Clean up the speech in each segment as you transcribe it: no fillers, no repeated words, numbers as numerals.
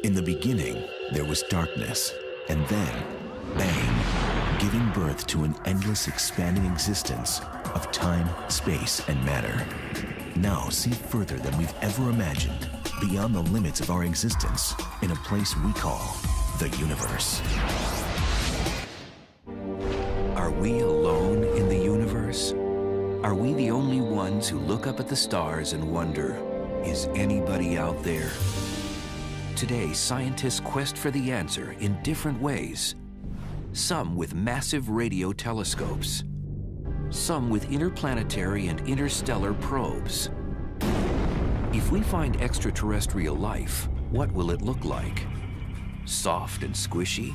In the beginning, there was darkness, and then, bang, giving birth to an endless expanding existence of time, space, and matter. Now see further than we've ever imagined, beyond the limits of our existence, in a place we call the universe. Are we alone in the universe? Are we the only ones who look up at the stars and wonder, is anybody out there? Today, scientists quest for the answer in different ways. Some with massive radio telescopes, some with interplanetary and interstellar probes. If we find extraterrestrial life, what will it look like? Soft and squishy?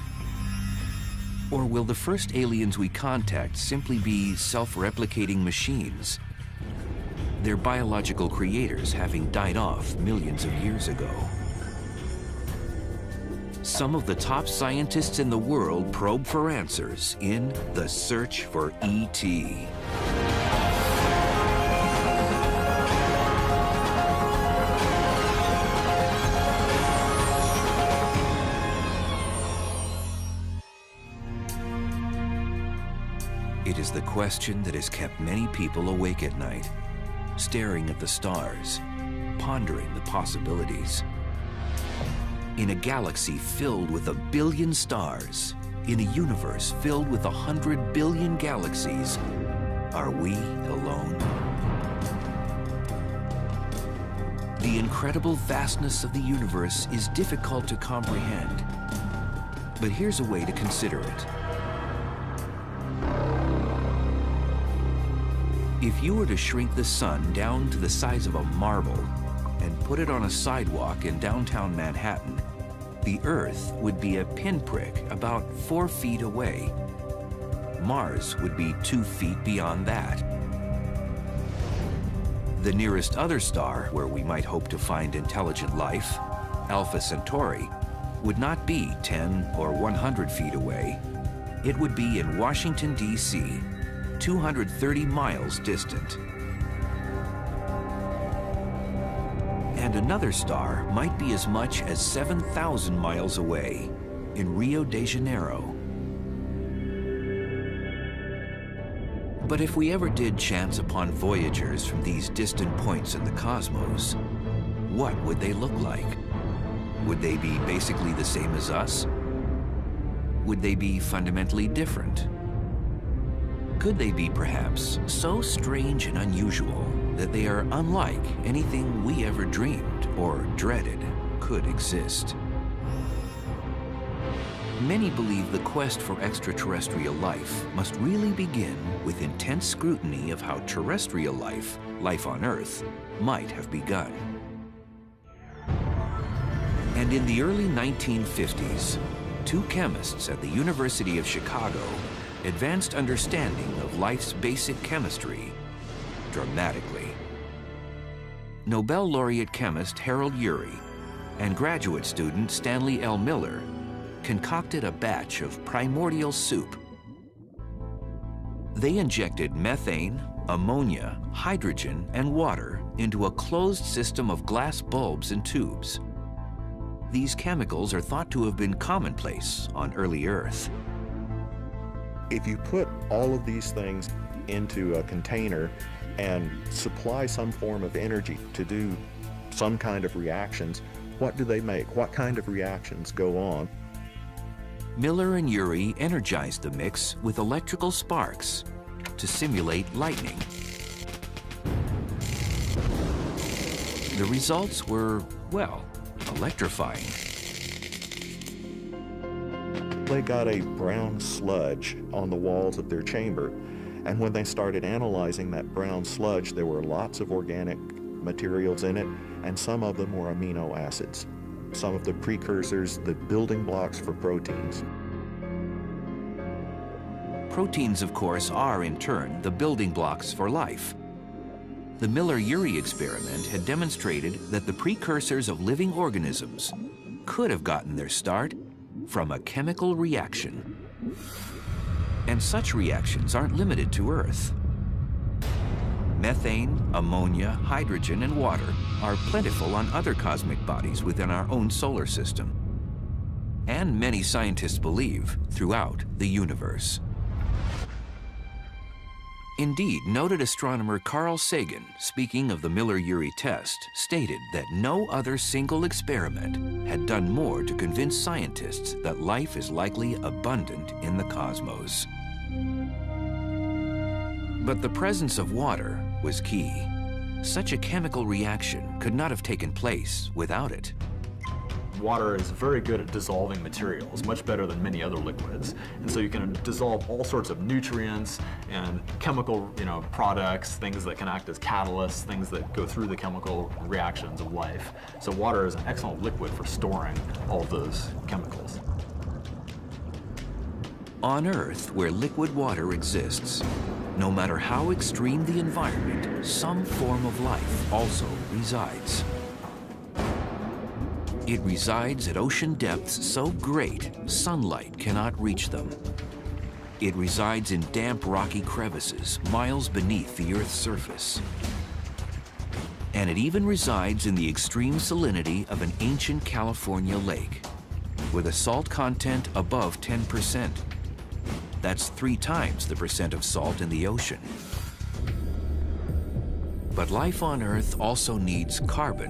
Or will the first aliens we contact simply be self-replicating machines, their biological creators having died off millions of years ago? Some of the top scientists in the world probe for answers in The Search for E.T. It is the question that has kept many people awake at night, staring at the stars, pondering the possibilities. In a galaxy filled with 1 billion stars, in a universe filled with 100 billion galaxies, are we alone? The incredible vastness of the universe is difficult to comprehend, but here's a way to consider it. If you were to shrink the sun down to the size of a marble and put it on a sidewalk in downtown Manhattan, the Earth would be a pinprick about 4 feet away. Mars would be 2 feet beyond that. The nearest other star where we might hope to find intelligent life, Alpha Centauri, would not be 10 or 100 feet away. It would be in Washington, D.C., 230 miles distant. And another star might be as much as 7,000 miles away, in Rio de Janeiro. But if we ever did chance upon voyagers from these distant points in the cosmos, what would they look like? Would they be basically the same as us? Would they be fundamentally different? Could they be perhaps so strange and unusual that they are unlike anything we ever dreamed or dreaded could exist? Many believe the quest for extraterrestrial life must really begin with intense scrutiny of how terrestrial life, life on Earth, might have begun. And in the early 1950s, 2 chemists at the University of Chicago advanced understanding of life's basic chemistry dramatically. Nobel laureate chemist Harold Urey and graduate student Stanley L. Miller concocted a batch of primordial soup. They injected methane, ammonia, hydrogen, and water into a closed system of glass bulbs and tubes. These chemicals are thought to have been commonplace on early Earth. If you put all of these things into a container and supply some form of energy to do some kind of reactions, what do they make? What kind of reactions go on? Miller and Urey energized the mix with electrical sparks to simulate lightning. The results were, well, electrifying. They got a brown sludge on the walls of their chamber, and when they started analyzing that brown sludge, there were lots of organic materials in it, and some of them were amino acids, some of the precursors, the building blocks for proteins. Proteins, of course, are in turn the building blocks for life. The Miller-Urey experiment had demonstrated that the precursors of living organisms could have gotten their start from a chemical reaction. And such reactions aren't limited to Earth. Methane, ammonia, hydrogen, and water are plentiful on other cosmic bodies within our own solar system. And many scientists believe throughout the universe. Indeed, noted astronomer Carl Sagan, speaking of the Miller-Urey test, stated that no other single experiment had done more to convince scientists that life is likely abundant in the cosmos. But the presence of water was key. Such a chemical reaction could not have taken place without it. Water is very good at dissolving materials, much better than many other liquids. And so you can dissolve all sorts of nutrients and chemical products, things that can act as catalysts, things that go through the chemical reactions of life. So water is an excellent liquid for storing all of those chemicals. On Earth, where liquid water exists, no matter how extreme the environment, some form of life also resides. It resides at ocean depths so great, sunlight cannot reach them. It resides in damp, rocky crevices, miles beneath the Earth's surface. And it even resides in the extreme salinity of an ancient California lake, with a salt content above 10%. That's 3 times the percent of salt in the ocean. But life on Earth also needs carbon,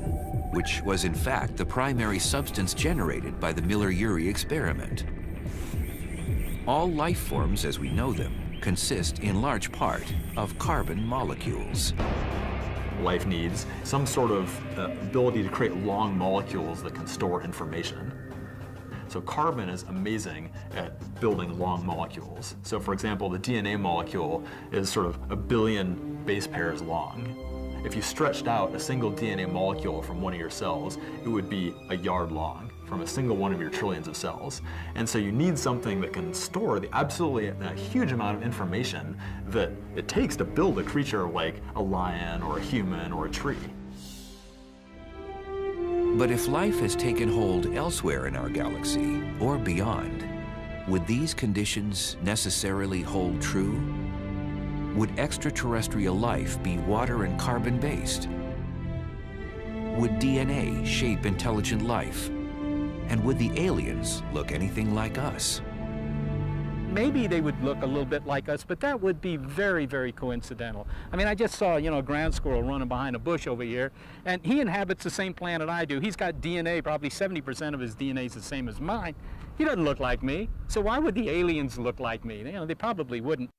which was in fact the primary substance generated by the Miller-Urey experiment. All life forms as we know them consist in large part of carbon molecules. Life needs some sort of ability to create long molecules that can store information. So carbon is amazing at building long molecules. So for example, the DNA molecule is sort of 1 billion base pairs long. If you stretched out a single DNA molecule from one of your cells, it would be a yard long from a single one of your trillions of cells. And so you need something that can store the absolutely huge amount of information that it takes to build a creature like a lion or a human or a tree. But if life has taken hold elsewhere in our galaxy or beyond, would these conditions necessarily hold true? Would extraterrestrial life be water and carbon based? Would DNA shape intelligent life? And would the aliens look anything like us? Maybe they would look a little bit like us, but that would be very, very coincidental. I mean, I just saw, a ground squirrel running behind a bush over here, and he inhabits the same planet I do. He's got DNA, probably 70% of his DNA is the same as mine. He doesn't look like me, so why would the aliens look like me? They probably wouldn't.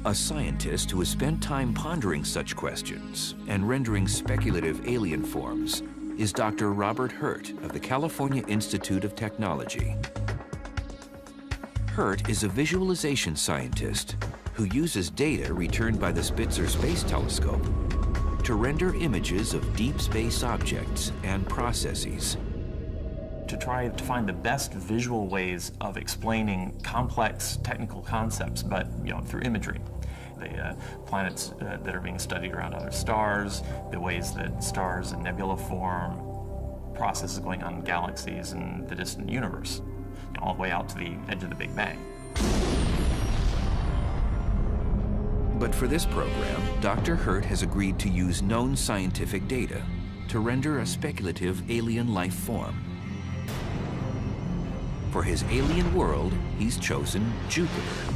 A scientist who has spent time pondering such questions and rendering speculative alien forms is Dr. Robert Hurt of the California Institute of Technology. Hurt is a visualization scientist who uses data returned by the Spitzer Space Telescope to render images of deep space objects and processes. To try to find the best visual ways of explaining complex technical concepts, but through imagery. The planets that are being studied around other stars, the ways that stars and nebula form, processes going on in galaxies and the distant universe, all the way out to the edge of the Big Bang. But for this program, Dr. Hurt has agreed to use known scientific data to render a speculative alien life form. For his alien world, he's chosen Jupiter.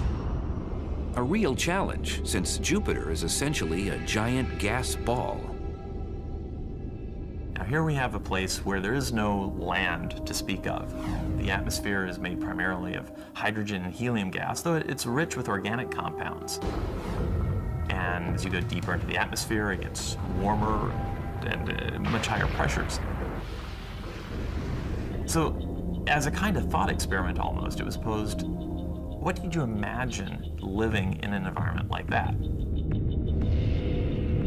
A real challenge, since Jupiter is essentially a giant gas ball. Now here we have a place where there is no land to speak of. The atmosphere is made primarily of hydrogen and helium gas, though it's rich with organic compounds. And as you go deeper into the atmosphere, it gets warmer and much higher pressures. So as a kind of thought experiment almost, it was posed, what did you imagine living in an environment like that?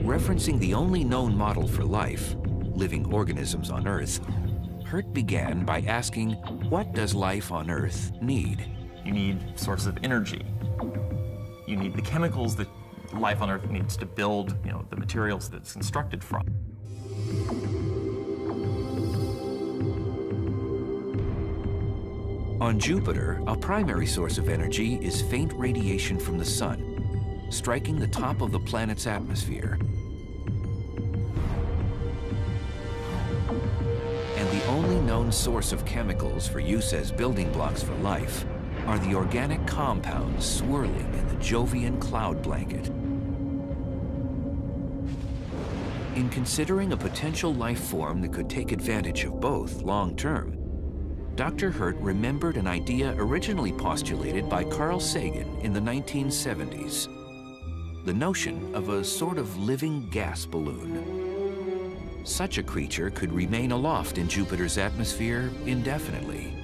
Referencing the only known model for life, living organisms on Earth, Hurt began by asking, what does life on Earth need? You need sources of energy. You need the chemicals that life on Earth needs to build, the materials that it's constructed from. On Jupiter, a primary source of energy is faint radiation from the sun. striking the top of the planet's atmosphere. And the only known source of chemicals for use as building blocks for life are the organic compounds swirling in the Jovian cloud blanket. In considering a potential life form that could take advantage of both long-term, Dr. Hurt remembered an idea originally postulated by Carl Sagan in the 1970s, the notion of a sort of living gas balloon. Such a creature could remain aloft in Jupiter's atmosphere indefinitely.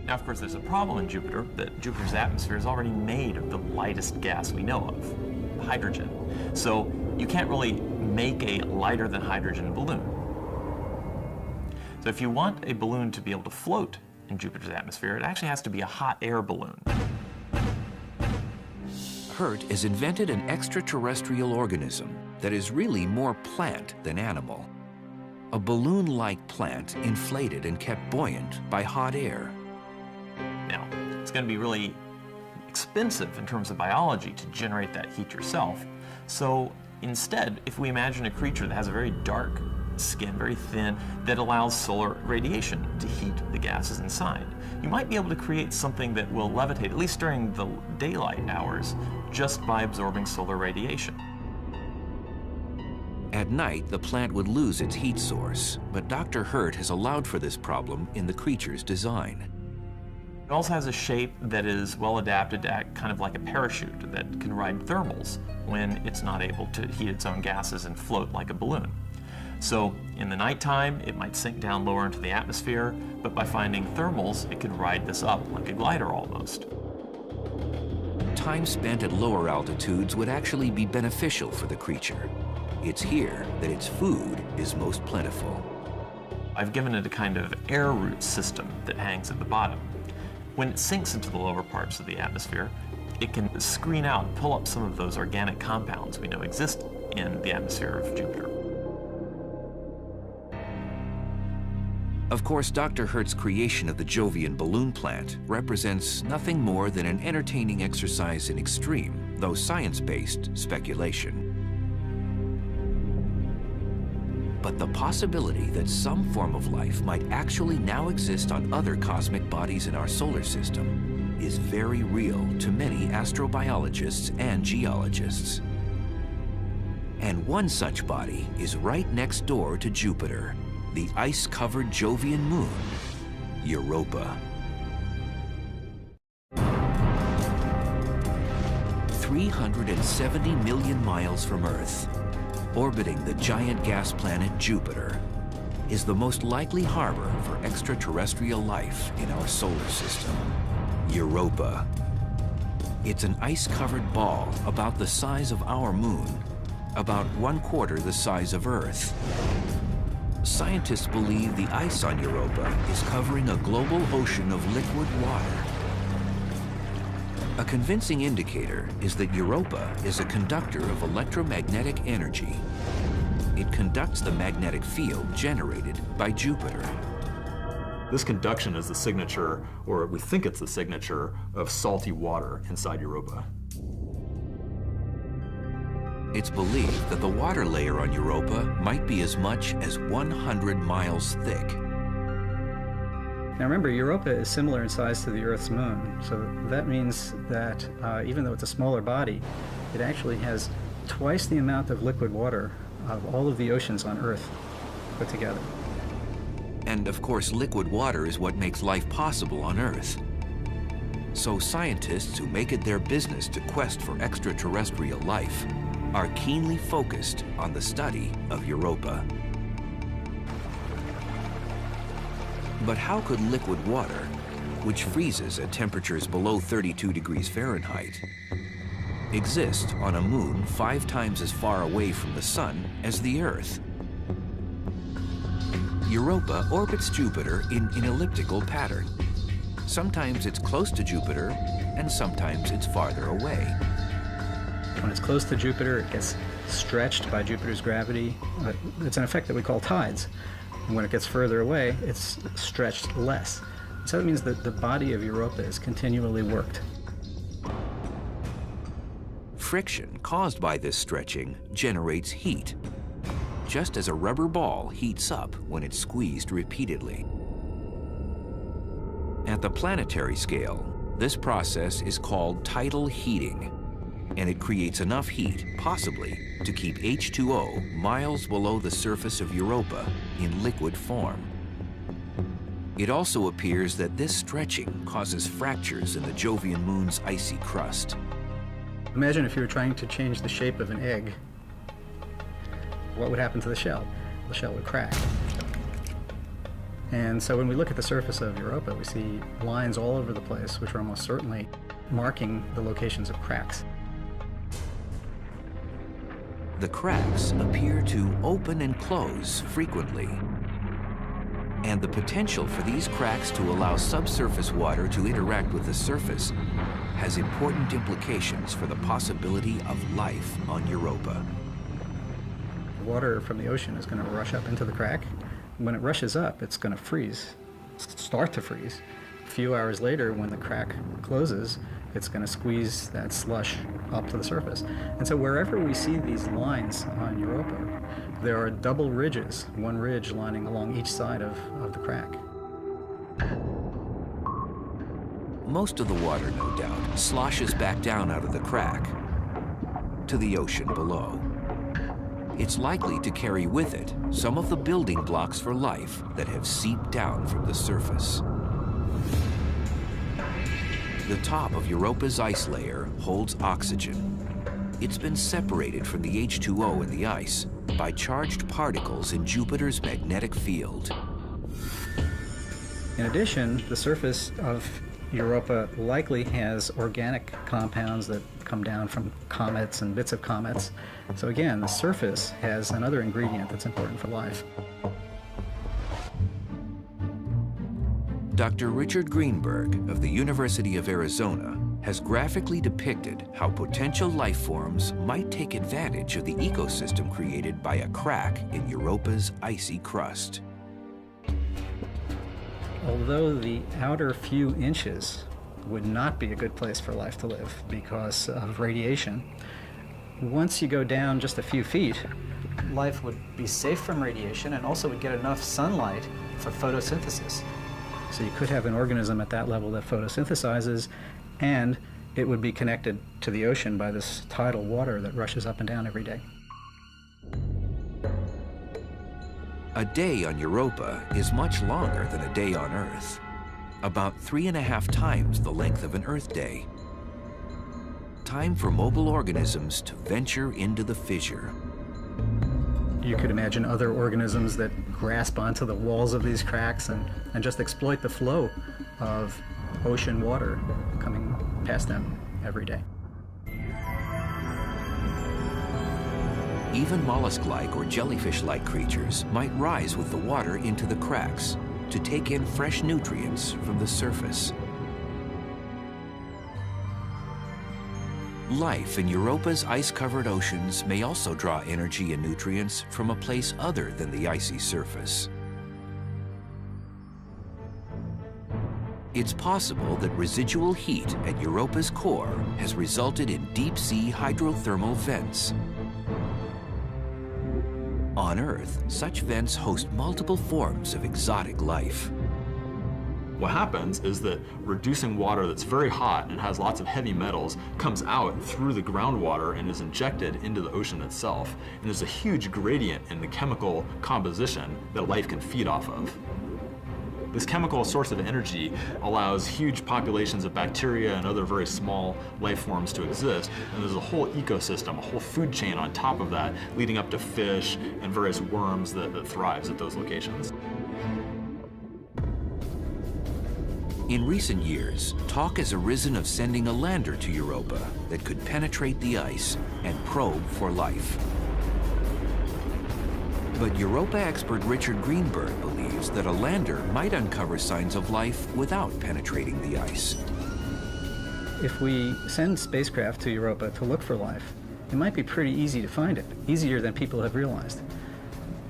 Now, of course, there's a problem in Jupiter, that Jupiter's atmosphere is already made of the lightest gas we know of, hydrogen. So you can't really make a lighter than hydrogen balloon. So if you want a balloon to be able to float in Jupiter's atmosphere, it actually has to be a hot air balloon. Hurt has invented an extraterrestrial organism that is really more plant than animal. A balloon-like plant inflated and kept buoyant by hot air. Now, it's going to be really expensive in terms of biology to generate that heat yourself. So instead, if we imagine a creature that has a very dark skin, very thin, that allows solar radiation to heat the gases inside, you might be able to create something that will levitate, at least during the daylight hours, just by absorbing solar radiation. At night, the plant would lose its heat source, but Dr. Hurt has allowed for this problem in the creature's design. It also has a shape that is well adapted to act kind of like a parachute that can ride thermals when it's not able to heat its own gases and float like a balloon. So in the nighttime, it might sink down lower into the atmosphere, but by finding thermals, it could ride this up like a glider almost. Time spent at lower altitudes would actually be beneficial for the creature. It's here that its food is most plentiful. I've given it a kind of air route system that hangs at the bottom. When it sinks into the lower parts of the atmosphere, it can screen out and pull up some of those organic compounds we know exist in the atmosphere of Jupiter. Of course, Dr. Hurt's creation of the Jovian balloon plant represents nothing more than an entertaining exercise in extreme, though science-based, speculation. But the possibility that some form of life might actually now exist on other cosmic bodies in our solar system is very real to many astrobiologists and geologists. And one such body is right next door to Jupiter, the ice-covered Jovian moon, Europa. 370 million miles from Earth, orbiting the giant gas planet Jupiter, is the most likely harbor for extraterrestrial life in our solar system, Europa. It's an ice-covered ball about the size of our moon, about 1/4 the size of Earth. Scientists believe the ice on Europa is covering a global ocean of liquid water. A convincing indicator is that Europa is a conductor of electromagnetic energy. It conducts the magnetic field generated by Jupiter. This conduction is the signature, or we think it's the signature, of salty water inside Europa. It's believed that the water layer on Europa might be as much as 100 miles thick. Now remember, Europa is similar in size to the Earth's moon, so that means that even though it's a smaller body, it actually has twice the amount of liquid water of all of the oceans on Earth put together. And of course, liquid water is what makes life possible on Earth. So scientists who make it their business to quest for extraterrestrial life are keenly focused on the study of Europa. But how could liquid water, which freezes at temperatures below 32 degrees Fahrenheit, exist on a moon 5 times as far away from the sun as the Earth? Europa orbits Jupiter in an elliptical pattern. Sometimes it's close to Jupiter, and sometimes it's farther away. When it's close to Jupiter, it gets stretched by Jupiter's gravity. It's an effect that we call tides. And when it gets further away, it's stretched less. So that means that the body of Europa is continually worked. friction caused by this stretching generates heat, just as a rubber ball heats up when it's squeezed repeatedly. At the planetary scale, this process is called tidal heating, and it creates enough heat, possibly, to keep H2O miles below the surface of Europa in liquid form. It also appears that this stretching causes fractures in the Jovian moon's icy crust. Imagine if you were trying to change the shape of an egg. What would happen to the shell? The shell would crack. And so when we look at the surface of Europa, we see lines all over the place, which are almost certainly marking the locations of cracks. The cracks appear to open and close frequently. And the potential for these cracks to allow subsurface water to interact with the surface has important implications for the possibility of life on Europa. Water from the ocean is going to rush up into the crack. When it rushes up, it's going to freeze, start to freeze. A few hours later, when the crack closes, it's going to squeeze that slush up to the surface. And so wherever we see these lines on Europa, there are double ridges, one ridge lining along each side of the crack. Most of the water, no doubt, sloshes back down out of the crack to the ocean below. It's likely to carry with it some of the building blocks for life that have seeped down from the surface. The top of Europa's ice layer holds oxygen. It's been separated from the H2O in the ice by charged particles in Jupiter's magnetic field. In addition, the surface of Europa likely has organic compounds that come down from comets and bits of comets. So again, the surface has another ingredient that's important for life. Dr. Richard Greenberg of the University of Arizona has graphically depicted how potential life forms might take advantage of the ecosystem created by a crack in Europa's icy crust. Although the outer few inches would not be a good place for life to live because of radiation, once you go down just a few feet, life would be safe from radiation and also would get enough sunlight for photosynthesis. So you could have an organism at that level that photosynthesizes, and it would be connected to the ocean by this tidal water that rushes up and down every day. A day on Europa is much longer than a day on Earth, about 3.5 times the length of an Earth day. Time for mobile organisms to venture into the fissure. You could imagine other organisms that grasp onto the walls of these cracks and just exploit the flow of ocean water coming past them every day. Even mollusk-like or jellyfish-like creatures might rise with the water into the cracks to take in fresh nutrients from the surface. Life in Europa's ice-covered oceans may also draw energy and nutrients from a place other than the icy surface. It's possible that residual heat at Europa's core has resulted in deep-sea hydrothermal vents. On Earth, such vents host multiple forms of exotic life. What happens is that reducing water that's very hot and has lots of heavy metals comes out through the groundwater and is injected into the ocean itself. And there's a huge gradient in the chemical composition that life can feed off of. This chemical source of energy allows huge populations of bacteria and other very small life forms to exist, and there's a whole ecosystem, a whole food chain on top of that, leading up to fish and various worms that thrives at those locations. In recent years, talk has arisen of sending a lander to Europa that could penetrate the ice and probe for life. But Europa expert Richard Greenberg believes that a lander might uncover signs of life without penetrating the ice. If we send spacecraft to Europa to look for life, it might be pretty easy to find it, easier than people have realized.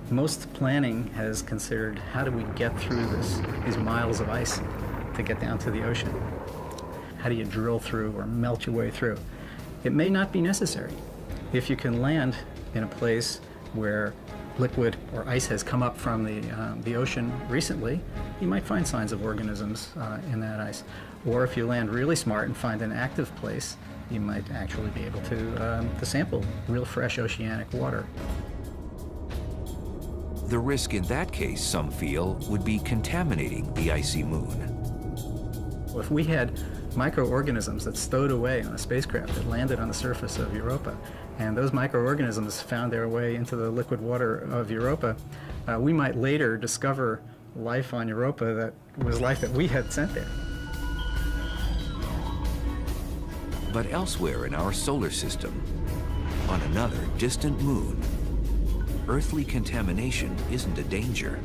Most planning has considered how do we get through these miles of ice to get down to the ocean? How do you drill through or melt your way through? It may not be necessary. If you can land in a place where liquid or ice has come up from the ocean recently, you might find signs of organisms in that ice. Or if you land really smart and find an active place, you might actually be able to sample real fresh oceanic water. The risk in that case, some feel, would be contaminating the icy moon. If we had microorganisms that stowed away on a spacecraft that landed on the surface of Europa, and those microorganisms found their way into the liquid water of Europa, we might later discover life on Europa that was life that we had sent there. But elsewhere in our solar system, on another distant moon, earthly contamination isn't a danger.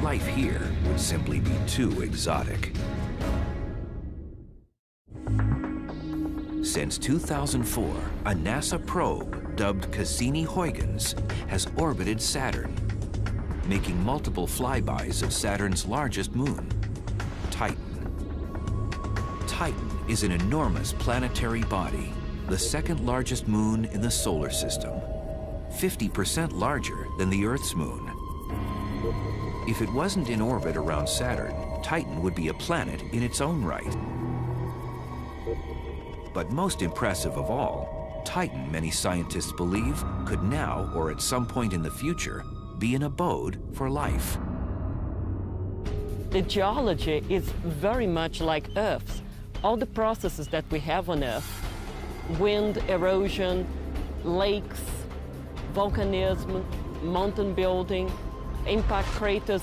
Life here would simply be too exotic. Since 2004, a NASA probe dubbed Cassini-Huygens has orbited Saturn, making multiple flybys of Saturn's largest moon, Titan. Titan is an enormous planetary body, the second largest moon in the solar system, 50% larger than the Earth's moon. If it wasn't in orbit around Saturn, Titan would be a planet in its own right. But most impressive of all, Titan, many scientists believe, could now, or at some point in the future, be an abode for life. The geology is very much like Earth's. All the processes that we have on Earth, wind, erosion, lakes, volcanism, mountain building, impact craters,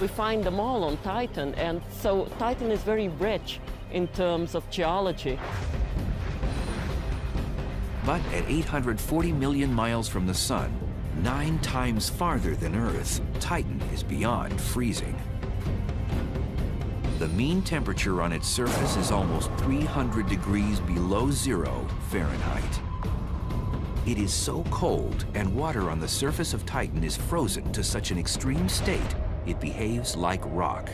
we find them all on Titan, and so Titan is very rich in terms of geology. But at 840 million miles from the Sun, 9 times farther than Earth, Titan is beyond freezing. The mean temperature on its surface is almost 300 degrees below zero Fahrenheit. It is so cold, and water on the surface of Titan is frozen to such an extreme state, it behaves like rock.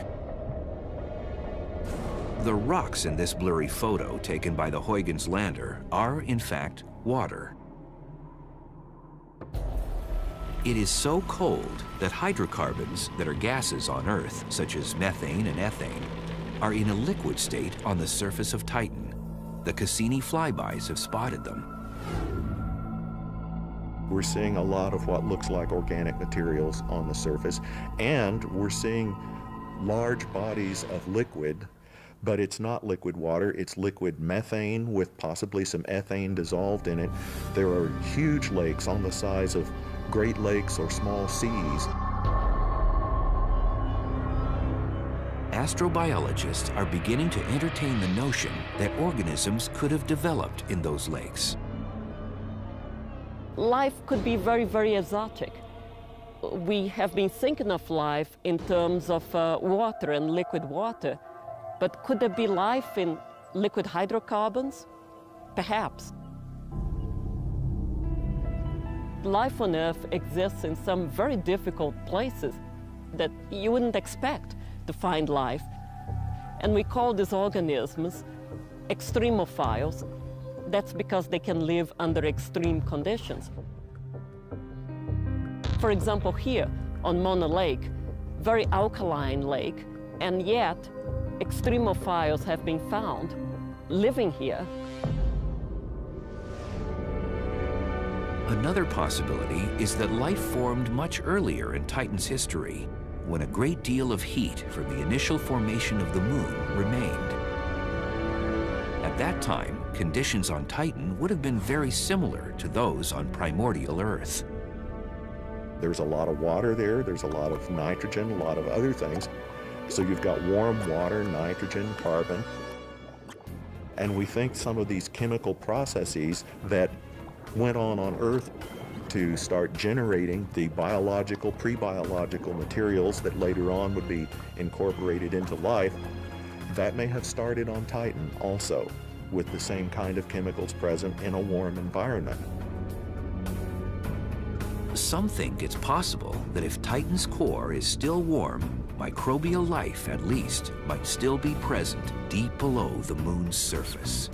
The rocks in this blurry photo taken by the Huygens lander are, in fact, water. It is so cold that hydrocarbons that are gases on Earth, such as methane and ethane, are in a liquid state on the surface of Titan. The Cassini flybys have spotted them. We're seeing a lot of what looks like organic materials on the surface, and we're seeing large bodies of liquid, but it's not liquid water, it's liquid methane with possibly some ethane dissolved in it. There are huge lakes on the size of Great Lakes or small seas. Astrobiologists are beginning to entertain the notion that organisms could have developed in those lakes. Life could be very, very exotic. We have been thinking of life in terms of water and liquid water, but could there be life in liquid hydrocarbons? Perhaps. Life on Earth exists in some very difficult places that you wouldn't expect to find life. And we call these organisms extremophiles. That's because they can live under extreme conditions. For example, here on Mona Lake, very alkaline lake, and yet extremophiles have been found living here. Another possibility is that life formed much earlier in Titan's history, when a great deal of heat from the initial formation of the moon remained. At that time, conditions on Titan would have been very similar to those on primordial Earth. There's a lot of water there, there's a lot of nitrogen, a lot of other things. So you've got warm water, nitrogen, carbon. And we think some of these chemical processes that went on Earth to start generating the biological, pre-biological materials that later on would be incorporated into life, that may have started on Titan also, with the same kind of chemicals present in a warm environment. Some think it's possible that if Titan's core is still warm, microbial life, at least, might still be present deep below the moon's surface.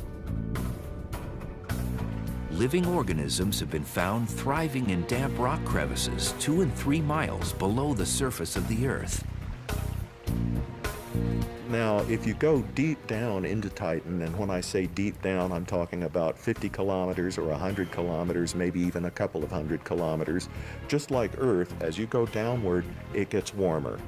living organisms have been found thriving in damp rock crevices 2 and 3 miles below the surface of the Earth. Now, if you go deep down into Titan, and when I say deep down, I'm talking about 50 kilometers or 100 kilometers, maybe even a couple of 100 kilometers, just like Earth, as you go downward, it gets warmer.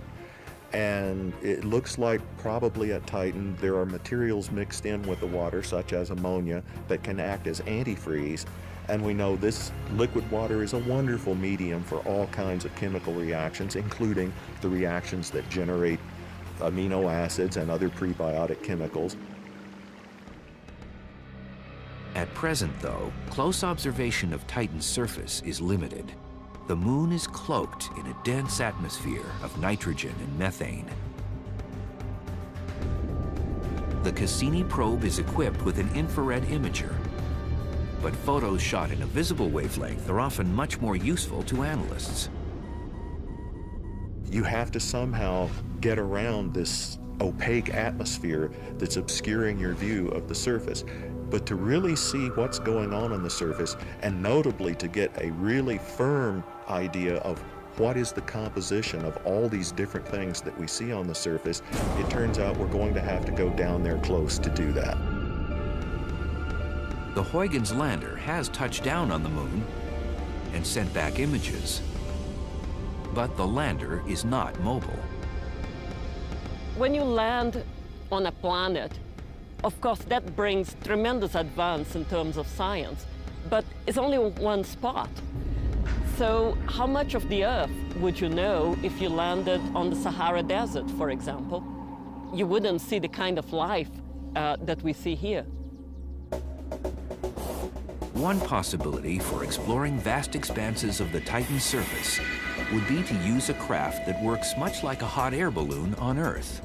And it looks like probably at Titan there are materials mixed in with the water, such as ammonia, that can act as antifreeze. And we know this liquid water is a wonderful medium for all kinds of chemical reactions, including the reactions that generate amino acids and other prebiotic chemicals. At present, though, close observation of Titan's surface is limited. The moon is cloaked in a dense atmosphere of nitrogen and methane. The Cassini probe is equipped with an infrared imager, but photos shot in a visible wavelength are often much more useful to analysts. You have to somehow get around this opaque atmosphere that's obscuring your view of the surface. But to really see what's going on the surface, and notably to get a really firm idea of what is the composition of all these different things that we see on the surface, it turns out we're going to have to go down there close to do that. The Huygens lander has touched down on the moon and sent back images. But the lander is not mobile. When you land on a planet, of course, that brings tremendous advance in terms of science, but it's only one spot. So how much of the Earth would you know if you landed on the Sahara Desert, for example? You wouldn't see the kind of life that we see here. One possibility for exploring vast expanses of the Titan surface would be to use a craft that works much like a hot air balloon on Earth.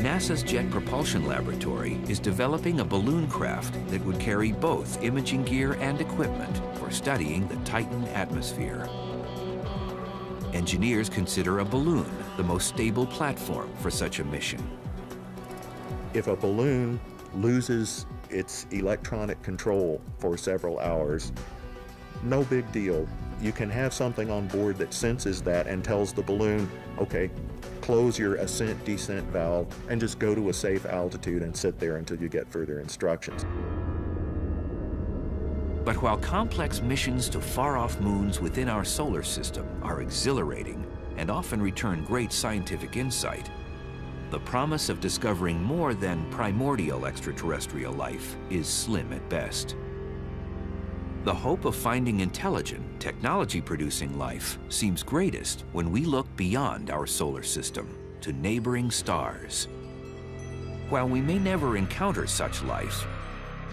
NASA's Jet Propulsion Laboratory is developing a balloon craft that would carry both imaging gear and equipment for studying the Titan atmosphere. Engineers consider a balloon the most stable platform for such a mission. If a balloon loses its electronic control for several hours, no big deal. You can have something on board that senses that and tells the balloon, okay, close your ascent-descent valve and just go to a safe altitude and sit there until you get further instructions. But while complex missions to far-off moons within our solar system are exhilarating and often return great scientific insight, the promise of discovering more than primordial extraterrestrial life is slim at best. The hope of finding intelligent, technology-producing life seems greatest when we look beyond our solar system to neighboring stars. While we may never encounter such life,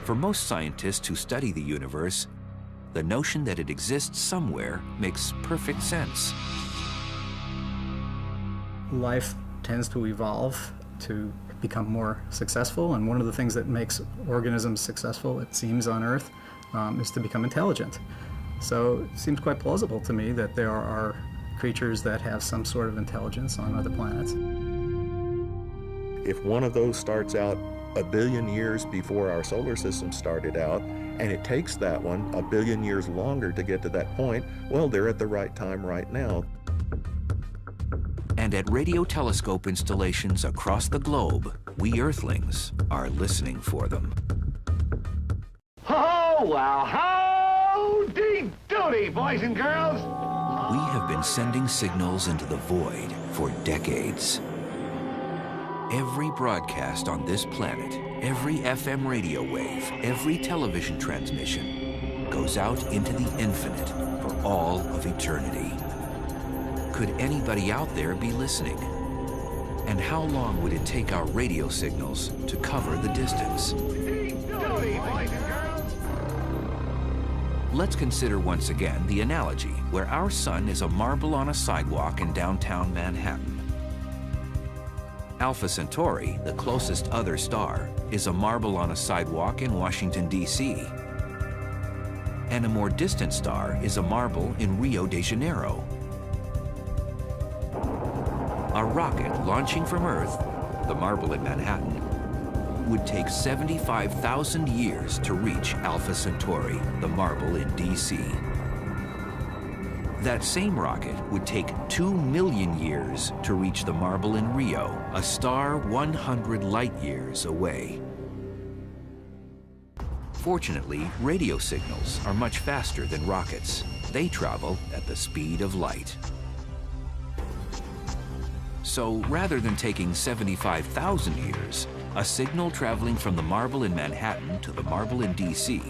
for most scientists who study the universe, the notion that it exists somewhere makes perfect sense. Life tends to evolve to become more successful, and one of the things that makes organisms successful, it seems, on Earth, is to become intelligent. So it seems quite plausible to me that there are creatures that have some sort of intelligence on other planets. If one of those starts out 1 billion years before our solar system started out, and it takes that one 1 billion years longer to get to that point, well, they're at the right time right now. And at radio telescope installations across the globe, we Earthlings are listening for them. Oh, well, howdy doody, boys and girls. We have been sending signals into the void for decades. Every broadcast on this planet, every FM radio wave, every television transmission goes out into the infinite for all of eternity. Could anybody out there be listening? And how long would it take our radio signals to cover the distance? Let's consider once again the analogy where our sun is a marble on a sidewalk in downtown Manhattan. Alpha Centauri, the closest other star, is a marble on a sidewalk in Washington, D.C. And a more distant star is a marble in Rio de Janeiro. A rocket launching from Earth, the marble in Manhattan, would take 75,000 years to reach Alpha Centauri, the marble in DC. That same rocket would take 2 million years to reach the marble in Rio, a star 100 light years away. Fortunately, radio signals are much faster than rockets. They travel at the speed of light. So rather than taking 75,000 years, a signal traveling from the marble in Manhattan to the marble in DC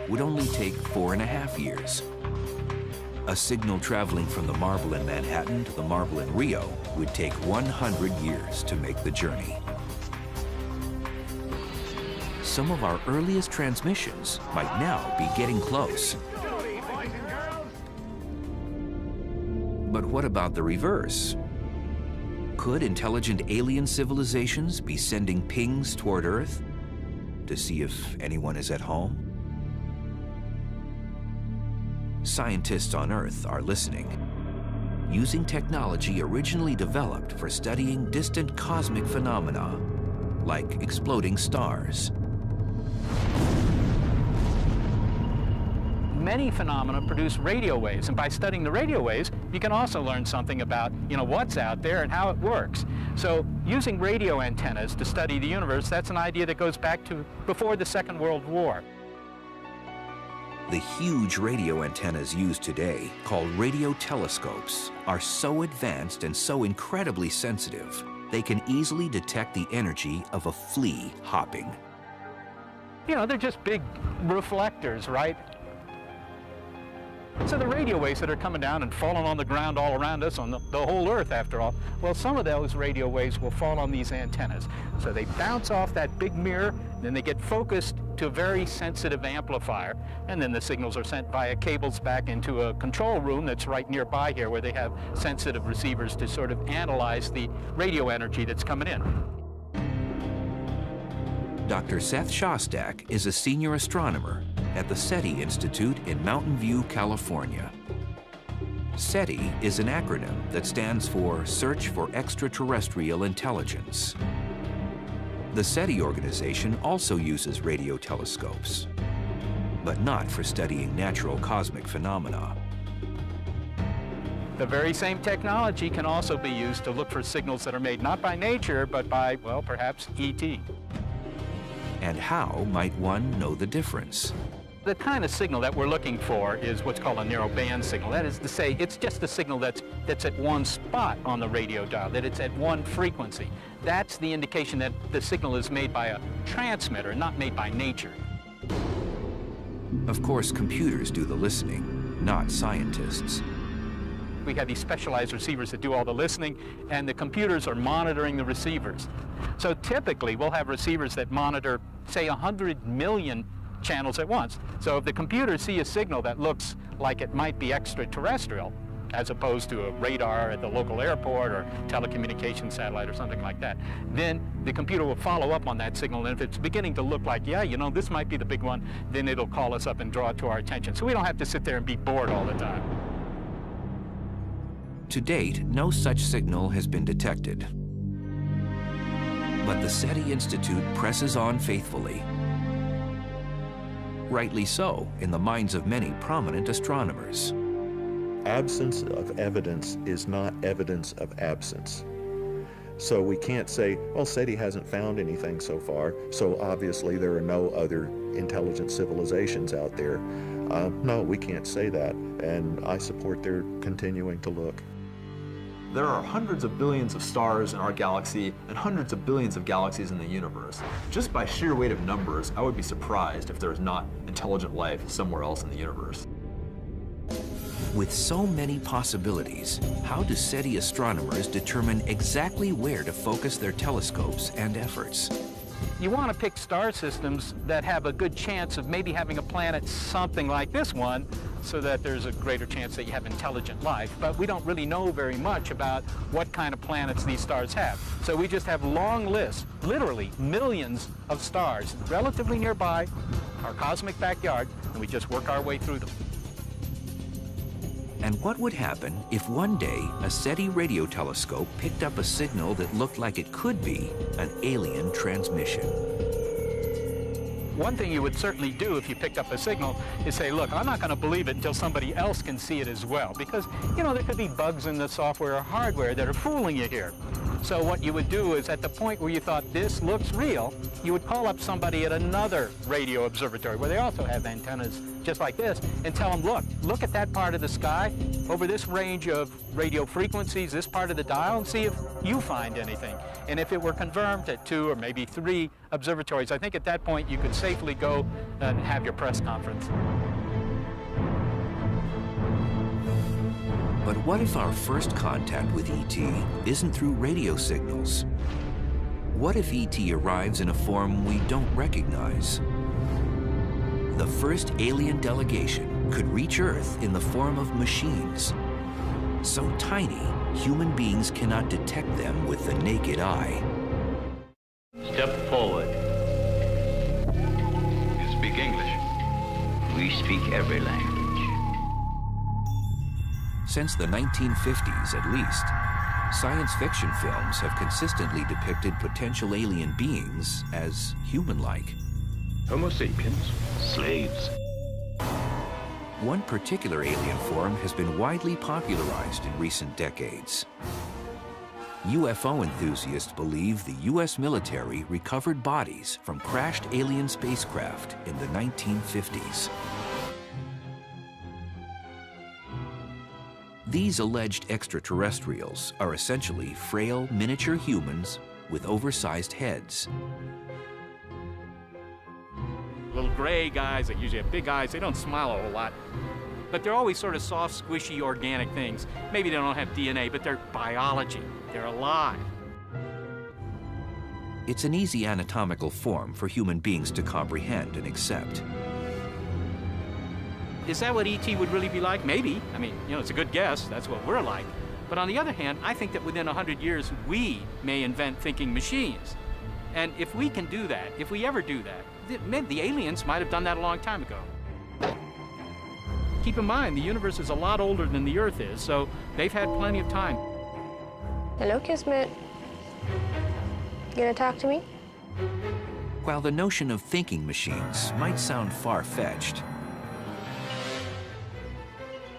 would only take 4.5 years. A signal traveling from the marble in Manhattan to the marble in Rio would take 100 years to make the journey. Some of our earliest transmissions might now be getting close. But what about the reverse? Could intelligent alien civilizations be sending pings toward Earth to see if anyone is at home? Scientists on Earth are listening, using technology originally developed for studying distant cosmic phenomena, like exploding stars. Many phenomena produce radio waves, and by studying the radio waves, you can also learn something about, what's out there and how it works. So using radio antennas to study the universe, that's an idea that goes back to before the Second World War. The huge radio antennas used today, called radio telescopes, are so advanced and so incredibly sensitive, they can easily detect the energy of a flea hopping. They're just big reflectors, right? So the radio waves that are coming down and falling on the ground all around us, on the whole Earth after all, well, some of those radio waves will fall on these antennas. So they bounce off that big mirror, then they get focused to a very sensitive amplifier, and then the signals are sent via cables back into a control room that's right nearby here, where they have sensitive receivers to sort of analyze the radio energy that's coming in. Dr. Seth Shostak is a senior astronomer at the SETI Institute in Mountain View, California. SETI is an acronym that stands for Search for Extraterrestrial Intelligence. The SETI organization also uses radio telescopes, but not for studying natural cosmic phenomena. The very same technology can also be used to look for signals that are made not by nature, but by, well, perhaps ET. And how might one know the difference? The kind of signal that we're looking for is what's called a narrowband signal. That is to say, it's just a signal that's at one spot on the radio dial, that it's at one frequency. That's the indication that the signal is made by a transmitter, not made by nature. Of course, computers do the listening, not scientists. We have these specialized receivers that do all the listening, and the computers are monitoring the receivers. So typically, we'll have receivers that monitor, say, 100 million channels at once. So if the computers see a signal that looks like it might be extraterrestrial, as opposed to a radar at the local airport or telecommunications satellite or something like that, then the computer will follow up on that signal, and if it's beginning to look like, yeah, this might be the big one, then it'll call us up and draw it to our attention. So we don't have to sit there and be bored all the time. To date, no such signal has been detected. But the SETI Institute presses on faithfully. Rightly so, in the minds of many prominent astronomers. Absence of evidence is not evidence of absence. So we can't say, well, SETI hasn't found anything so far, so obviously there are no other intelligent civilizations out there. No, we can't say that, and I support their continuing to look. There are hundreds of billions of stars in our galaxy and hundreds of billions of galaxies in the universe. Just by sheer weight of numbers, I would be surprised if there is not intelligent life somewhere else in the universe. With so many possibilities, how do SETI astronomers determine exactly where to focus their telescopes and efforts? You want to pick star systems that have a good chance of maybe having a planet something like this one, so that there's a greater chance that you have intelligent life. But we don't really know very much about what kind of planets these stars have. So we just have long lists, literally millions of stars, relatively nearby our cosmic backyard, and we just work our way through them. And what would happen if one day a SETI radio telescope picked up a signal that looked like it could be an alien transmission? One thing you would certainly do if you picked up a signal is say, look, I'm not going to believe it until somebody else can see it as well, because, you know, there could be bugs in the software or hardware that are fooling you here. So what you would do is, at the point where you thought this looks real, you would call up somebody at another radio observatory where they also have antennas just like this, and tell them, look at that part of the sky over this range of radio frequencies, this part of the dial, and see if you find anything. And if it were confirmed at 2 or maybe 3 observatories, I think at that point you could safely go and have your press conference. But what if our first contact with ET isn't through radio signals? What if ET arrives in a form we don't recognize? The first alien delegation could reach Earth in the form of machines, so tiny human beings cannot detect them with the naked eye. Step forward. You speak English? We speak every language. Since the 1950s, at least, science fiction films have consistently depicted potential alien beings as human-like. Homo sapiens? Slaves. One particular alien form has been widely popularized in recent decades. UFO enthusiasts believe the U.S. military recovered bodies from crashed alien spacecraft in the 1950s. These alleged extraterrestrials are essentially frail miniature humans with oversized heads. Little gray guys that usually have big eyes, they don't smile a whole lot. But they're always sort of soft, squishy, organic things. Maybe they don't have DNA, but they're biology. They're alive. It's an easy anatomical form for human beings to comprehend and accept. Is that what ET would really be like? Maybe. I mean, you know, it's a good guess. That's what we're like. But on the other hand, I think that within 100 years, we may invent thinking machines. And if we can do that, if we ever do that, the aliens might have done that a long time ago. Keep in mind, the universe is a lot older than the Earth is, so they've had plenty of time. Hello, Kismet. You gonna talk to me? While the notion of thinking machines might sound far-fetched,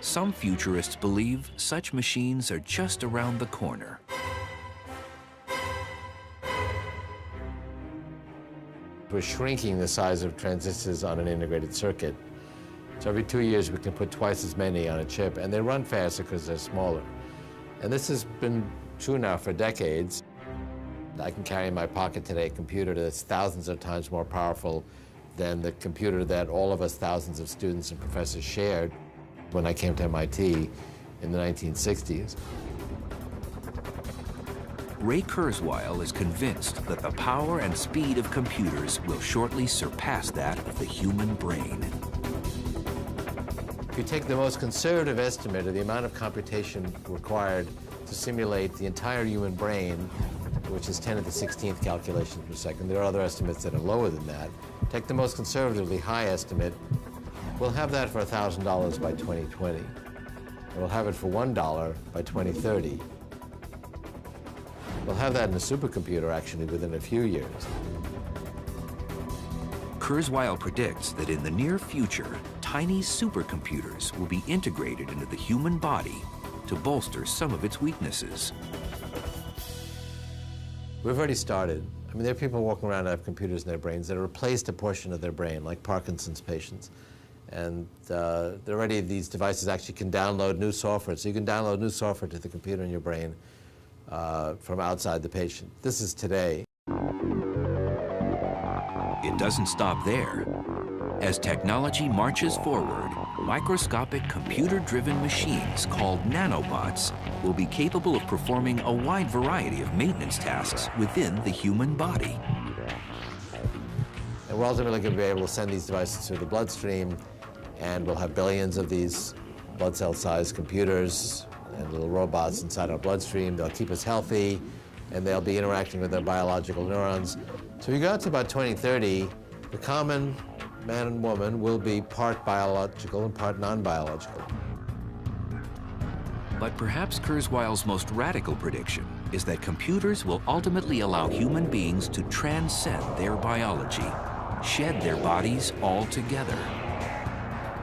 some futurists believe such machines are just around the corner. We're shrinking the size of transistors on an integrated circuit. So every 2 years we can put twice as many on a chip, and they run faster because they're smaller. And this has been true now for decades. I can carry in my pocket today a computer that's thousands of times more powerful than the computer that all of us thousands of students and professors shared when I came to MIT in the 1960s. Ray Kurzweil is convinced that the power and speed of computers will shortly surpass that of the human brain. If you take the most conservative estimate of the amount of computation required to simulate the entire human brain, which is 10 to the 16th calculations per second, there are other estimates that are lower than that. Take the most conservatively high estimate, we'll have that for $1,000 by 2020. And we'll have it for $1 by 2030. We'll have that in a supercomputer, actually, within a few years. Kurzweil predicts that in the near future, tiny supercomputers will be integrated into the human body to bolster some of its weaknesses. We've already started. I mean, there are people walking around that have computers in their brains that have replaced a portion of their brain, like Parkinson's patients. And already these devices actually can download new software. So you can download new software to the computer in your brain from outside the patient. This is today. It doesn't stop there. As technology marches forward, microscopic computer-driven machines called nanobots will be capable of performing a wide variety of maintenance tasks within the human body. And we're ultimately going to be able to send these devices through the bloodstream, and we'll have billions of these blood cell-sized computers and little robots inside our bloodstream. They'll keep us healthy, and they'll be interacting with their biological neurons. So we go out to about 2030, the common man and woman will be part biological and part non-biological. But perhaps Kurzweil's most radical prediction is that computers will ultimately allow human beings to transcend their biology shed their bodies altogether.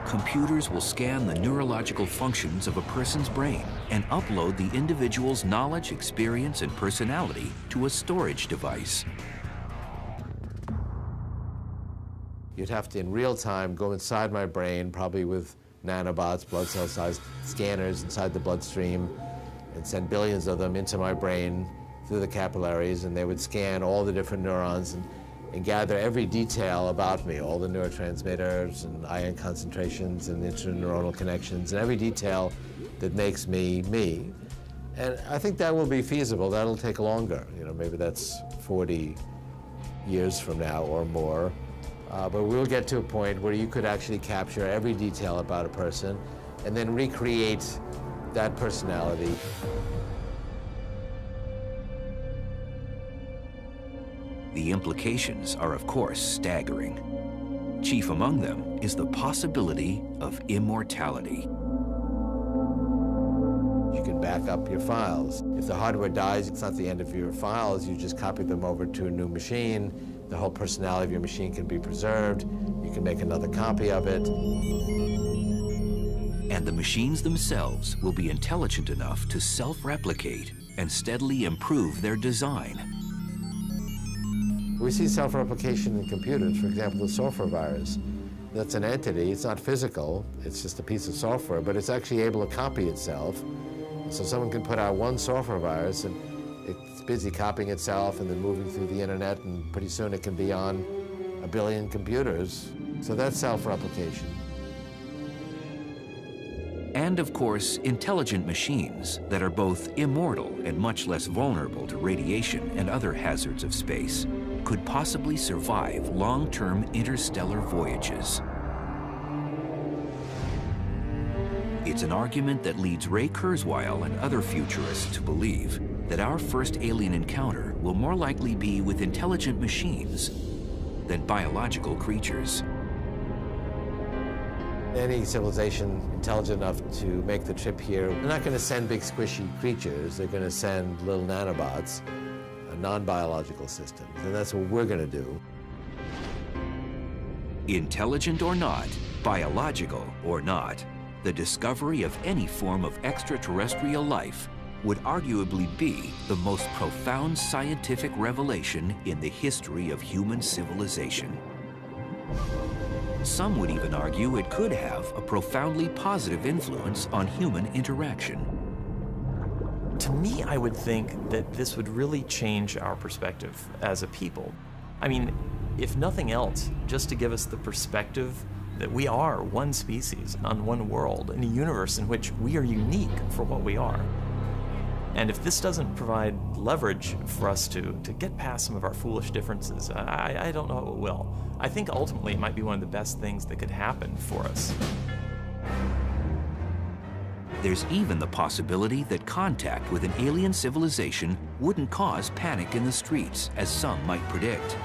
Computers will scan the neurological functions of a person's brain and upload the individual's knowledge, experience, and personality to a storage device. You'd have to, in real time, go inside my brain, probably with nanobots, blood cell-sized scanners inside the bloodstream, and send billions of them into my brain through the capillaries, and they would scan all the different neurons and gather every detail about me, all the neurotransmitters and ion concentrations and interneuronal connections, and every detail that makes me me. And I think that will be feasible. That'll take longer. You know, maybe that's 40 years from now or more. But we'll get to a point where you could actually capture every detail about a person and then recreate that personality. The implications are, of course, staggering. Chief among them is the possibility of immortality. You can back up your files. If the hardware dies, it's not the end of your files. You just copy them over to a new machine. The whole personality of your machine can be preserved. You can make another copy of it. And the machines themselves will be intelligent enough to self-replicate and steadily improve their design. We see self-replication in computers. For example, the software virus. That's an entity. It's not physical. It's just a piece of software, but it's actually able to copy itself. So someone can put out one software virus, and it's busy copying itself and then moving through the internet, and pretty soon it can be on 1 billion computers. So that's self-replication. And of course, intelligent machines that are both immortal and much less vulnerable to radiation and other hazards of space could possibly survive long-term interstellar voyages. It's an argument that leads Ray Kurzweil and other futurists to believe that our first alien encounter will more likely be with intelligent machines than biological creatures. Any civilization intelligent enough to make the trip here, they're not going to send big squishy creatures. They're going to send little nanobots, non-biological systems, and that's what we're going to do. Intelligent or not, biological or not, the discovery of any form of extraterrestrial life would arguably be the most profound scientific revelation in the history of human civilization. Some would even argue it could have a profoundly positive influence on human interaction. To me, I would think that this would really change our perspective as a people. I mean, if nothing else, just to give us the perspective that we are one species on one world in a universe in which we are unique for what we are. And if this doesn't provide leverage for us to get past some of our foolish differences, I don't know what will. I think ultimately it might be one of the best things that could happen for us. There's even the possibility that contact with an alien civilization wouldn't cause panic in the streets, as some might predict.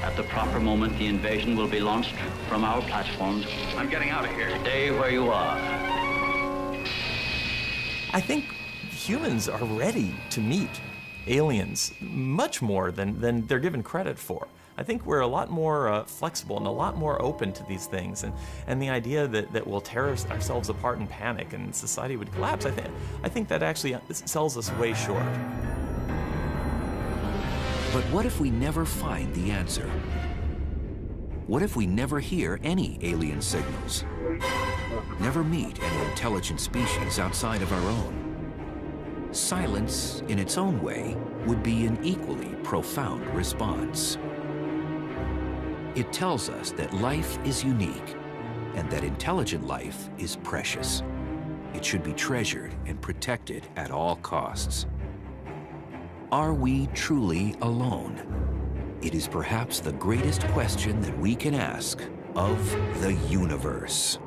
At the proper moment, the invasion will be launched from our platforms. I'm getting out of here. Stay where you are. I think humans are ready to meet aliens much more than they're given credit for. I think we're a lot more flexible and a lot more open to these things, and the idea that we'll tear ourselves apart in panic and society would collapse, I think that actually sells us way short. But what if we never find the answer? What if we never hear any alien signals? Never meet any intelligent species outside of our own? Silence, in its own way, would be an equally profound response. It tells us that life is unique and that intelligent life is precious. It should be treasured and protected at all costs. Are we truly alone? It is perhaps the greatest question that we can ask of the universe.